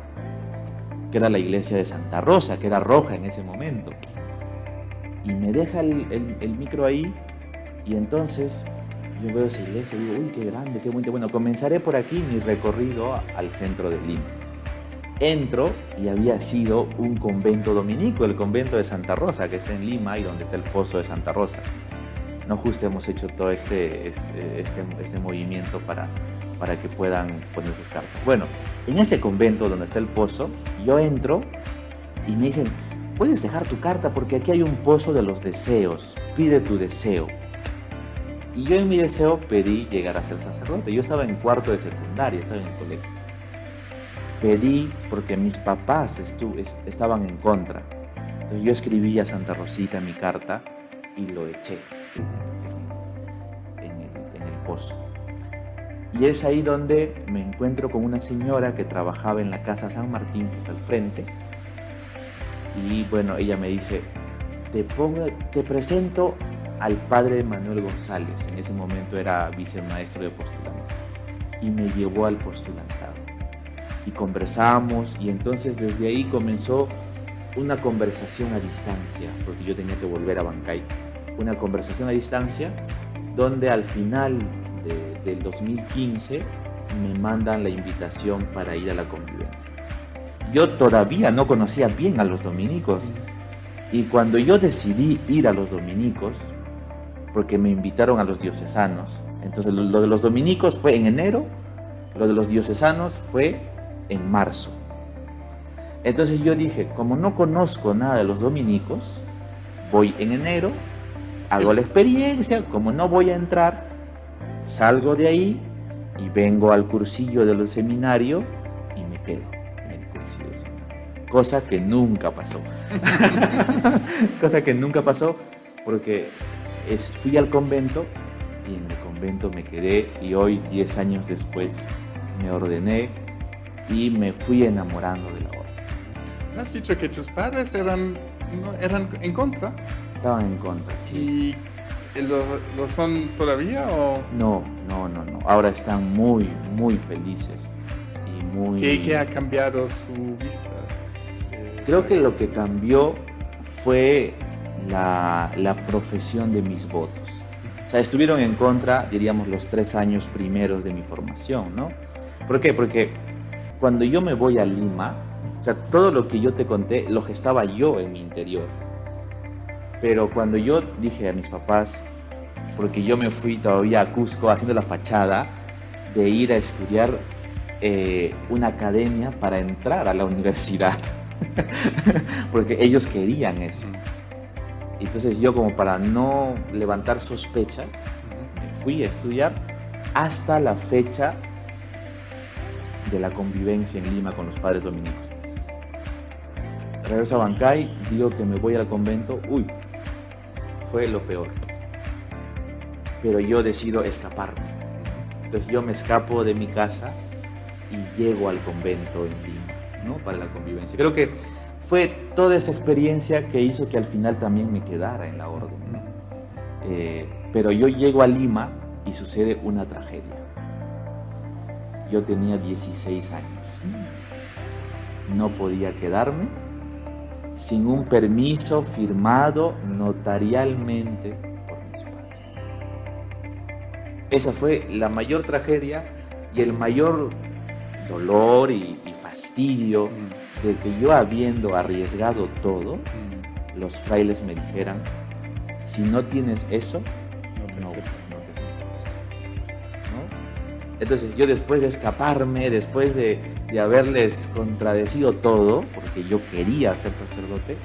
S2: que era la iglesia de Santa Rosa, que era roja en ese momento. Y me deja el micro ahí, y entonces yo veo esa iglesia y digo, uy, qué grande, qué bonito. Bueno, comenzaré por aquí mi recorrido al centro de Lima. Entro y había sido un convento dominico, el convento de Santa Rosa, que está en Lima y donde está el pozo de Santa Rosa. No justo hemos hecho todo este movimiento para que puedan poner sus cartas. Bueno, en ese convento donde está el pozo, yo entro y me dicen, puedes dejar tu carta porque aquí hay un pozo de los deseos, pide tu deseo. Y yo en mi deseo pedí llegar a ser sacerdote. Yo estaba en cuarto de secundaria, estaba en el colegio. Pedí porque mis papás estaban en contra. Entonces yo escribí a Santa Rosita mi carta y lo eché en el pozo. Y es ahí donde me encuentro con una señora que trabajaba en la Casa San Martín, que está al frente. Y bueno, ella me dice, te presento al padre Manuel González. En ese momento era vicemaestro de postulantes. Y me llevó al postulantado. Y conversamos, y entonces desde ahí comenzó una conversación a distancia, porque yo tenía que volver a Abancay. Una conversación a distancia donde al final del 2015 me mandan la invitación para ir a la convivencia. Yo todavía no conocía bien a los dominicos, y cuando yo decidí ir a los dominicos, porque me invitaron a los diocesanos, entonces lo de los dominicos fue en enero, lo de los diocesanos fue en marzo. Entonces yo dije, como no conozco nada de los dominicos, voy en enero, hago la experiencia, como no voy a entrar, salgo de ahí y vengo al cursillo del seminario y me quedo en el cursillo del seminario. Cosa que nunca pasó. Cosa que nunca pasó porque fui al convento y en el convento me quedé y hoy, 10 años después, me ordené y me fui enamorando de la orden.
S1: ¿Has dicho que tus padres eran en contra?
S2: Estaban en contra, sí.
S1: ¿Y lo son todavía o...?
S2: No. Ahora están muy, muy felices y muy...
S1: ¿Qué ha cambiado su vista?
S2: Creo que lo que cambió fue la profesión de mis votos. O sea, estuvieron en contra, diríamos, los 3 años primeros de mi formación, ¿no? ¿Por qué? Porque cuando yo me voy a Lima, o sea, todo lo que yo te conté lo gestaba yo en mi interior. Pero cuando yo dije a mis papás, porque yo me fui todavía a Cusco haciendo la fachada de ir a estudiar una academia para entrar a la universidad, porque ellos querían eso. Entonces yo, como para no levantar sospechas, me fui a estudiar hasta la fecha de la convivencia en Lima con los padres dominicos. Regreso a Bancay, digo que me voy al convento, fue lo peor. Pero yo decido escaparme. Entonces yo me escapo de mi casa y llego al convento en Lima, ¿no? Para la convivencia. Creo que fue toda esa experiencia que hizo que al final también me quedara en la orden, ¿no? Pero yo llego a Lima y sucede una tragedia. Yo tenía 16 años. No podía quedarme sin un permiso firmado notarialmente por mis padres. Esa fue la mayor tragedia y el mayor dolor y fastidio de que yo, habiendo arriesgado todo, los frailes me dijeran: si no tienes eso, no te aceptamos, ¿no? Entonces yo, después de escaparme, después de haberles contradecido todo, porque yo quería ser sacerdote,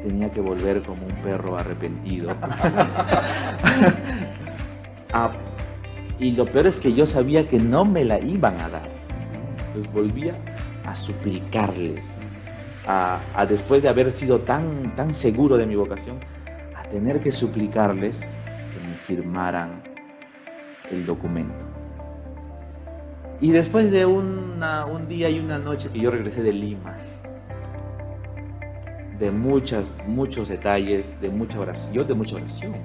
S2: tenía que volver como un perro arrepentido. Y lo peor es que yo sabía que no me la iban a dar. Entonces volvía a suplicarles, después de haber sido tan seguro de mi vocación, a tener que suplicarles que me firmaran el documento. Y después de un día y una noche que yo regresé de Lima, de muchos detalles, de mucha oración,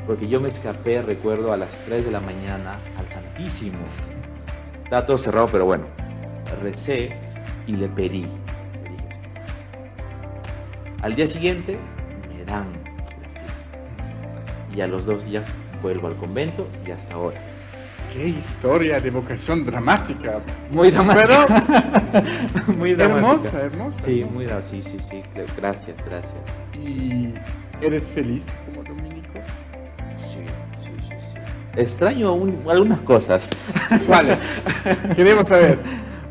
S2: porque yo me escapé, recuerdo, a las 3 de la mañana al Santísimo. Estaba todo cerrado, pero bueno, recé y le pedí, le dije: Señor. Al día siguiente me dan la firma y a los 2 días vuelvo al convento y hasta ahora.
S1: ¡Qué historia de vocación dramática!
S2: Muy dramática.
S1: Pero
S2: muy dramática.
S1: Hermosa.
S2: Sí, muy dramática. Sí. Gracias.
S1: ¿Y eres feliz como dominico?
S2: Sí. Extraño algunas cosas.
S1: ¿Cuáles? Queremos saber.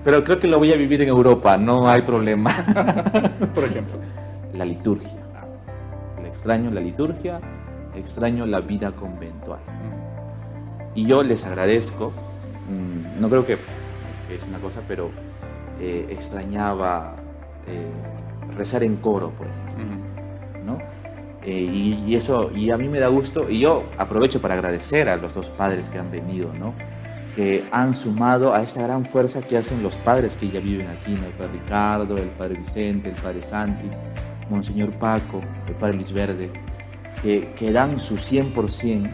S2: Pero creo que lo voy a vivir en Europa, no hay problema.
S1: Por ejemplo.
S2: La liturgia. Extraño la liturgia, extraño la vida conventual. Y yo les agradezco, no creo que es una cosa, pero extrañaba rezar en coro, por ejemplo, ¿no? Y eso, y a mí me da gusto, y yo aprovecho para agradecer a los 2 padres que han venido, ¿no? Que han sumado a esta gran fuerza que hacen los padres que ya viven aquí, ¿no? El padre Ricardo, el padre Vicente, el padre Santi, Monseñor Paco, el padre Luis Verde, que dan su 100%,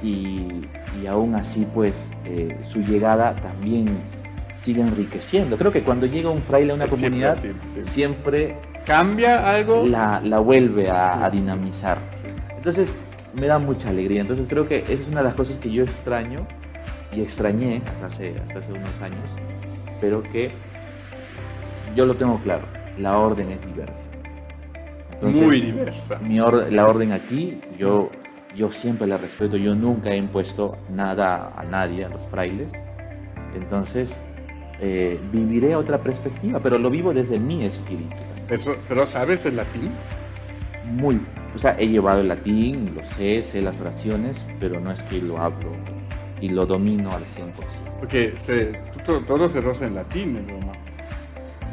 S2: y aún así, pues, su llegada también sigue enriqueciendo. Creo que cuando llega un fraile a una comunidad, siempre
S1: cambia algo,
S2: la vuelve a dinamizar. Entonces me da mucha alegría. Entonces creo que esa es una de las cosas que yo extraño y extrañé hasta hace unos años, pero que yo lo tengo claro: la orden es diversa. Entonces,
S1: muy diversa.
S2: La orden aquí, yo siempre la respeto. Yo nunca he impuesto nada a nadie, a los frailes. Entonces viviré otra perspectiva, pero lo vivo desde mi espíritu.
S1: ¿Pero sabes el latín?
S2: Muy O sea, he llevado el latín, lo sé las oraciones, pero no es que lo hablo y lo domino al 100%.
S1: Porque todo se roza en latín en Roma.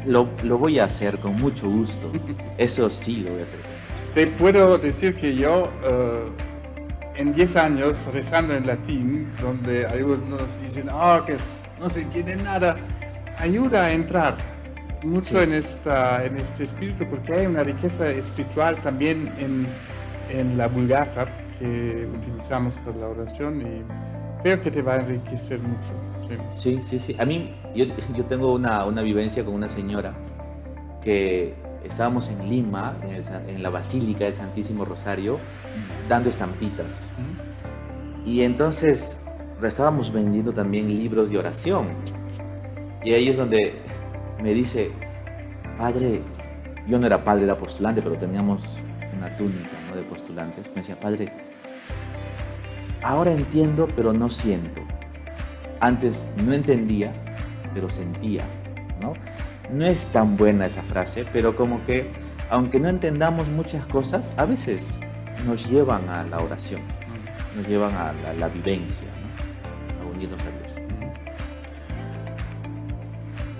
S2: Lo voy a hacer con mucho gusto. Eso sí lo voy a hacer con mucho gusto.
S1: Te puedo decir que yo, en 10 años, rezando en latín, donde algunos dicen, que no se entiende nada, ayuda a entrar mucho
S2: Sí.
S1: en este espíritu, porque hay una riqueza espiritual también en la Vulgata que utilizamos para la oración y creo que te va a enriquecer mucho. Sí.
S2: Sí. A mí, yo tengo una vivencia con una señora que estábamos en Lima, en la Basílica del Santísimo Rosario, dando estampitas. Y entonces estábamos vendiendo también libros de oración. Y ahí es donde me dice, padre, yo no era padre, era postulante, pero teníamos una túnica, ¿no?, de postulantes. Me decía, padre, ahora entiendo, pero no siento. Antes no entendía, pero sentía, ¿no? No es tan buena esa frase, pero como que, aunque no entendamos muchas cosas, a veces nos llevan a la oración, nos llevan a la vivencia, ¿no?, a unirnos a Dios.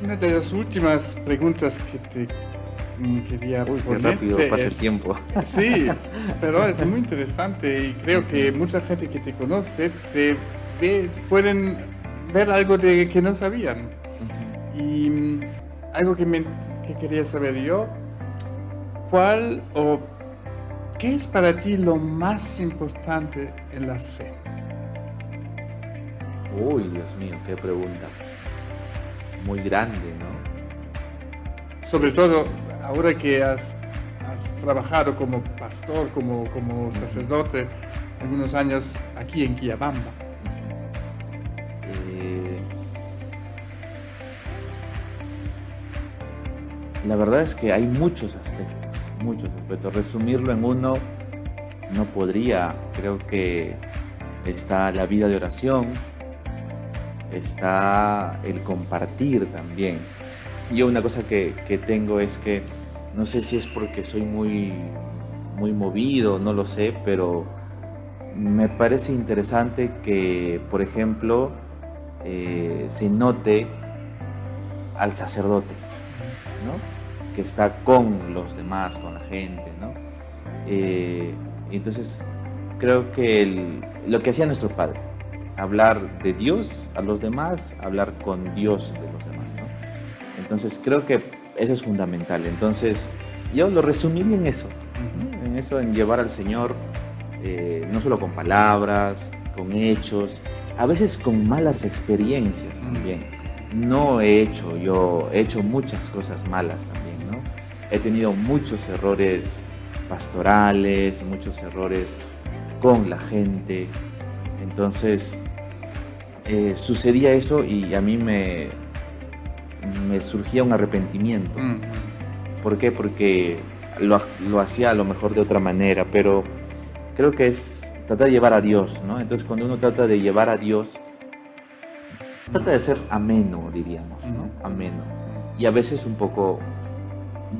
S1: Una de las últimas preguntas que te quería
S2: Uy, qué
S1: ponerte
S2: rápido pasa el tiempo.
S1: Sí, pero es muy interesante y creo que mucha gente que te conoce pueden ver algo que no sabían. Y algo que quería saber yo, ¿qué es para ti lo más importante en la fe?
S2: Uy, Dios mío, qué pregunta. Muy grande, ¿no?
S1: Sobre todo ahora que has trabajado como pastor, como sacerdote, algunos años aquí en Quillabamba.
S2: La verdad es que hay muchos aspectos. Resumirlo en uno no podría. Creo que está la vida de oración, está el compartir también. Yo una cosa que tengo es que, no sé si es porque soy muy movido, no lo sé, pero me parece interesante que, por ejemplo, se note al sacerdote, ¿no?, que está con los demás, con la gente, ¿no? Entonces, creo que lo que hacía nuestro Padre, hablar de Dios a los demás, hablar con Dios de los demás, ¿no? Entonces, creo que eso es fundamental. Entonces, yo lo resumiría en eso, ¿no?, en llevar al Señor, no solo con palabras, con hechos, a veces con malas experiencias también. Yo he hecho muchas cosas malas también, ¿no? He tenido muchos errores pastorales, muchos errores con la gente. Entonces, sucedía eso y a mí me surgía un arrepentimiento. ¿Por qué? Porque lo hacía a lo mejor de otra manera, pero creo que es tratar de llevar a Dios, ¿no? Entonces, cuando uno trata de llevar a Dios, trata de ser ameno, diríamos, ¿no? Ameno. Y a veces un poco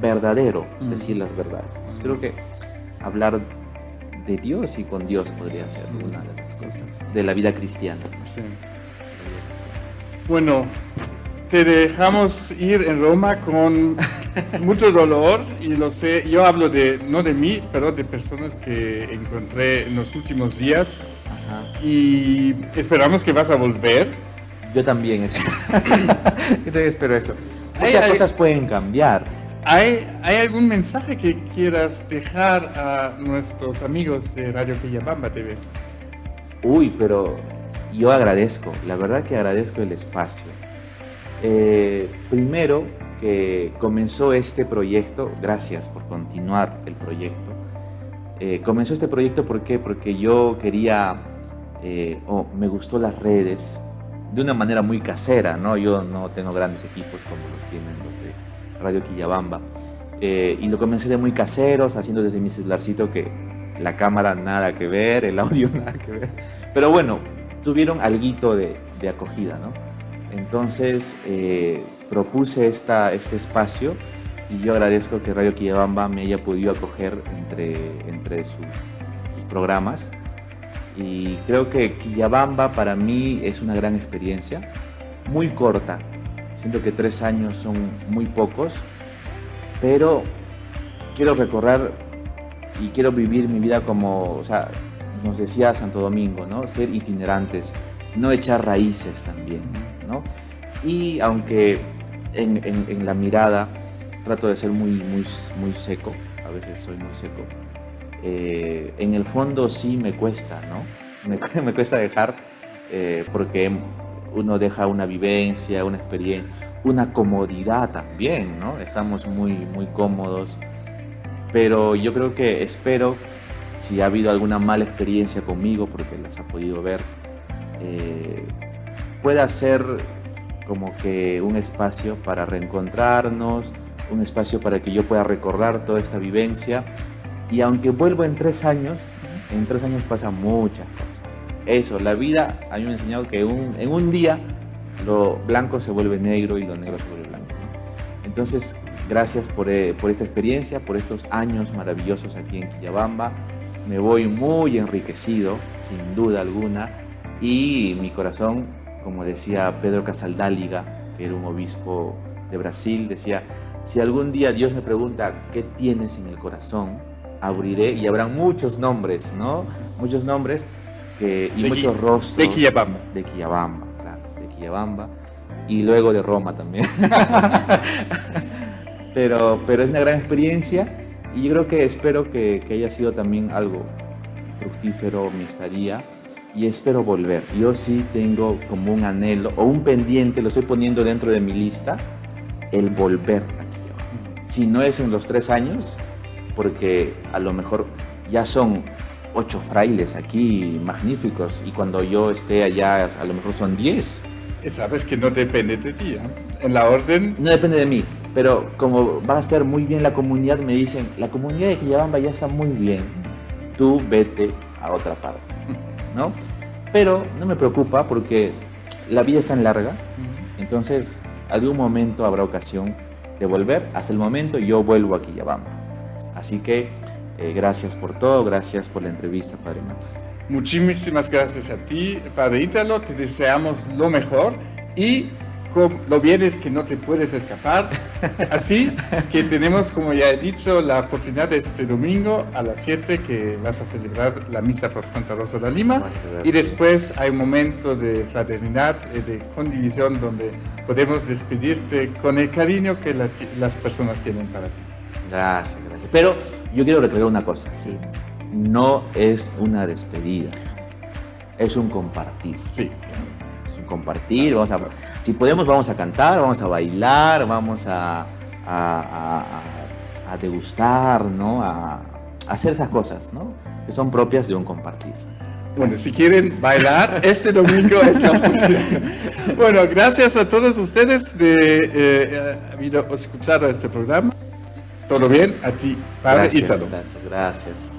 S2: verdadero, decir las verdades. Entonces creo que hablar de Dios y con Dios podría ser una de las cosas de la vida cristiana.
S1: Sí. Bueno, te dejamos ir en Roma con mucho dolor y lo sé. Yo hablo no de mí, pero de personas que encontré en los últimos días.
S2: Ajá.
S1: Y esperamos que vas a volver.
S2: Yo también espero eso. Muchas cosas pueden cambiar.
S1: ¿Hay algún mensaje que quieras dejar a nuestros amigos de Radio Quillabamba TV?
S2: Uy, pero yo agradezco, la verdad que agradezco el espacio. Primero que comenzó este proyecto, gracias por continuar el proyecto. Comenzó este proyecto ¿por qué? Porque yo quería, me gustó las redes de una manera muy casera, ¿no? Yo no tengo grandes equipos como los tienen los de Radio Quillabamba. Y lo comencé de muy caseros, haciendo desde mi celularcito, que la cámara nada que ver, el audio nada que ver. Pero bueno, tuvieron alguito de acogida, ¿no? Entonces propuse este espacio y yo agradezco que Radio Quillabamba me haya podido acoger entre sus programas. Y creo que Quillabamba para mí es una gran experiencia, muy corta. Siento que 3 años son muy pocos, pero quiero recorrer y quiero vivir mi vida como, o sea, nos decía Santo Domingo, ¿no? Ser itinerantes, no echar raíces también, ¿no? Y aunque en la mirada trato de ser muy seco, a veces soy muy seco, en el fondo sí me cuesta, ¿no? Me cuesta dejar, porque uno deja una vivencia, una experiencia, una comodidad también, ¿no? Estamos muy cómodos, pero yo creo que espero, si ha habido alguna mala experiencia conmigo, porque las ha podido ver, pueda ser como que un espacio para reencontrarnos, un espacio para que yo pueda recordar toda esta vivencia. Y aunque vuelvo en 3 años, en 3 años pasan muchas cosas. Eso, la vida a mí me ha enseñado que en un día lo blanco se vuelve negro y lo negro se vuelve blanco, ¿no? Entonces, gracias por esta experiencia, por estos años maravillosos aquí en Quillabamba. Me voy muy enriquecido, sin duda alguna, y mi corazón, como decía Pedro Casaldáliga, que era un obispo de Brasil, decía, si algún día Dios me pregunta qué tienes en el corazón, abriré y habrán muchos nombres, ¿no? Muchos nombres y muchos rostros.
S1: De Quillabamba.
S2: De Quillabamba, claro, de Quillabamba. Y luego de Roma también. pero es una gran experiencia y yo creo que espero que haya sido también algo fructífero mi estadía y espero volver. Yo sí tengo como un anhelo o un pendiente, lo estoy poniendo dentro de mi lista, el volver a Quillabamba. Si no es en los 3 años, porque a lo mejor ya son 8 frailes aquí magníficos y cuando yo esté allá a lo mejor son 10.
S1: Sabes que no depende de ti, ¿eh? En la orden...
S2: No depende de mí, pero como va a estar muy bien la comunidad, me dicen, la comunidad de Quillabamba ya está muy bien, tú vete a otra parte, ¿no? Pero no me preocupa porque la vida es tan larga, entonces algún momento habrá ocasión de volver. Hasta el momento yo vuelvo a Quillabamba. Así que gracias por todo, gracias por la entrevista, Padre Max.
S1: Muchísimas gracias a ti, Padre Ítalo, te deseamos lo mejor y lo bien es que no te puedes escapar, así que tenemos, como ya he dicho, la oportunidad de este domingo a las 7 que vas a celebrar la misa por Santa Rosa de Lima y después hay un momento de fraternidad y de condivisión donde podemos despedirte con el cariño que las personas tienen para ti.
S2: Gracias. Pero yo quiero recordar una cosa.
S1: Sí.
S2: No es una despedida, es un compartir.
S1: Sí.
S2: Es un compartir, si podemos vamos a cantar, vamos a bailar, vamos a degustar, ¿no? A hacer esas cosas, ¿no? Que son propias de un compartir.
S1: Bueno, si quieren bailar, este domingo es la oportunidad. Bueno, gracias a todos ustedes de haber escuchado este programa. Todo bien, a ti, Padre Ítalo.
S2: Gracias.